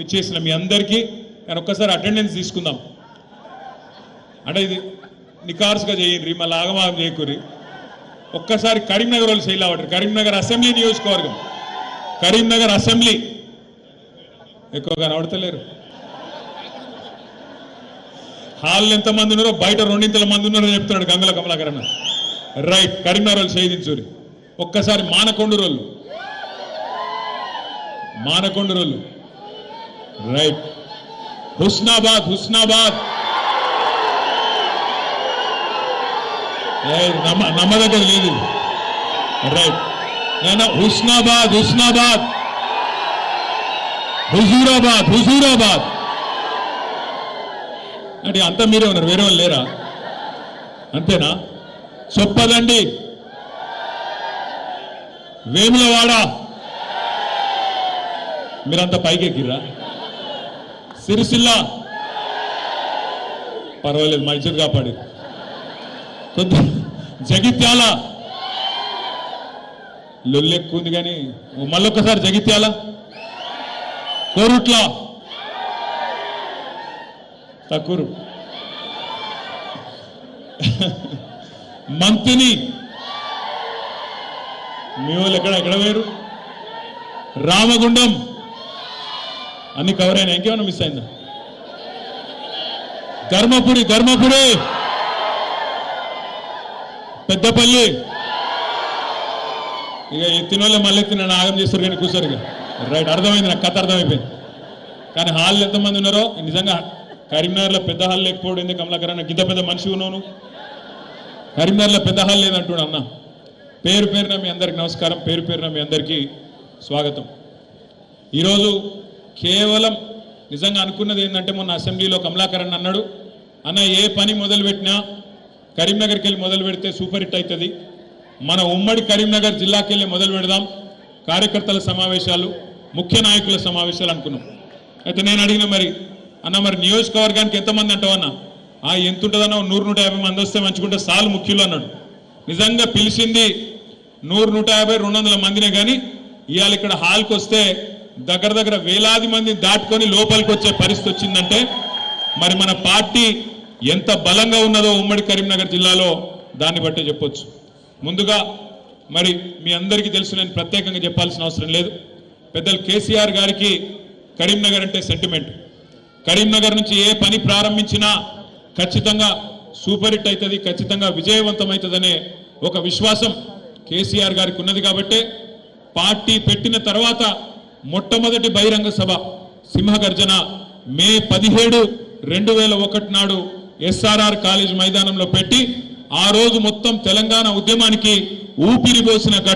ఇచ్చేసిన మీ అందరికీ నేను ఒక్కసారి అటెండెన్స్ తీసుకుందాం. అంటే ఇది నికార్స్గా చేయండి, మళ్ళీ ఆగమాగం చేయకూరి. ఒక్కసారి కరీంనగర్ వాళ్ళు చేయలేవాడు. కరీంనగర్ అసెంబ్లీ నియోజకవర్గం, కరీంనగర్ అసెంబ్లీ ఎక్కువగా నడతలేరు. హాల్ ఎంతమంది ఉన్నారో బయట రెండింతల మంది ఉన్నారో చెప్తున్నాడు గంగుల కమలాకర్ అన్న. రైట్, కరీంనగర్ వాళ్ళు చేయించూరి. ఒక్కసారి మానకొండూరు వాళ్ళు, మానకొండూరు వాళ్ళు. రైట్, హుస్నాబాద్, హుస్నాబాద్ నమ్మదగ్గర లేదు. రైట్, నేను హుస్నాబాద్, హుస్నాబాద్, హుజూరాబాద్, హుజూరాబాద్ అంటే అంతా మీరే ఉన్నారు, వేరే వాళ్ళు లేరా? అంతేనా? చొప్పదండి, వేములవాడ మీరంతా పైకెక్కిరా. సిరిసిల్ల పర్వాలేదు, మా ఇజ్జత్ కాపాడి. జగిత్యాల లొల్లెక్కువ ఉంది కానీ మళ్ళొక్కసారి జగిత్యాల, కోరుట్ల తక్కువ, మంతిని మీ వాళ్ళు ఎక్కడ వేరు, రామగుండం అన్ని కవర్ అయినా, ఇంకేమన్నా మిస్ అయిందా? ధర్మపురి, ధర్మపురి, పెద్దపల్లి. ఇక ఎత్తిన వాళ్ళు మళ్ళీ ఎత్తిన ఆగం చేస్తారు కానీ కూర్చోరు. ఇక రైట్, అర్థమైంది, నాకు కథ అర్థమైపోయింది. కానీ హాల్ ఎంతమంది ఉన్నారో నిజంగా కరీంనగర్లో పెద్ద హాల్ లేకపోవడం ఎందుకు కమలాకర్ అన్న? గిద్ద పెద్ద మనిషి ఉన్నాను, కరీంనగర్లో పెద్ద హాల్ లేదంటున్నాడు అన్న. పేరు పేరున మీ అందరికి నమస్కారం, పేరు పేరున మీ అందరికీ స్వాగతం. ఈరోజు కేవలం నిజంగా అనుకున్నది ఏంటంటే, మొన్న అసెంబ్లీలో కమలాకర్ అన్న అన్నాడు, అన్న ఏ పని మొదలుపెట్టినా కరీంనగర్కి వెళ్ళి మొదలు పెడితే సూపర్ హిట్ అవుతుంది, మన ఉమ్మడి కరీంనగర్ జిల్లాకి వెళ్ళి మొదలు పెడదాం, కార్యకర్తల సమావేశాలు, ముఖ్య నాయకుల సమావేశాలు అనుకున్నాం. అయితే నేను అడిగిన, మరి అన్న మరి నియోజకవర్గానికి ఎంతమంది అంటావన్నా? ఎంత ఉంటుందన్న? 100-150 మంది వస్తే మంచుకుంటే సాలు ముఖ్యులు అన్నాడు. నిజంగా పిలిచింది 100-150, 200 మందినే. కానీ ఇవాళ ఇక్కడ హాల్కి వస్తే దగ్గర దగ్గర వేలాది మంది దాటుకొని లోపలికి వచ్చే పరిస్థితి వచ్చిందంటే మరి మన పార్టీ ఎంత బలంగా ఉన్నదో ఉమ్మడి కరీంనగర్ జిల్లాలో దాన్ని బట్టే చెప్పొచ్చు. ముందుగా మరి మీ అందరికీ తెలుసు, నేను ప్రత్యేకంగా చెప్పాల్సిన అవసరం లేదు. పెద్దలు కేసీఆర్ గారికి కరీంనగర్ అంటే సెంటిమెంట్. కరీంనగర్ నుంచి ఏ పని ప్రారంభించినా ఖచ్చితంగా సూపర్ హిట్ అవుతుంది, ఖచ్చితంగా విజయవంతమవుతుందనే ఒక విశ్వాసం కేసీఆర్ గారికి ఉన్నది. కాబట్టే పార్టీ పెట్టిన తర్వాత మొట్టమొదటి బహిరంగ సభ సింహగర్జన మే 17, 2001 నాడు ఎస్ఆర్ఆర్ కాలేజ్ మైదానంలో పెట్టి ఆ రోజు మొత్తం తెలంగాణ ఉద్యమానికి ఊపిరి పోసిన గడ్డ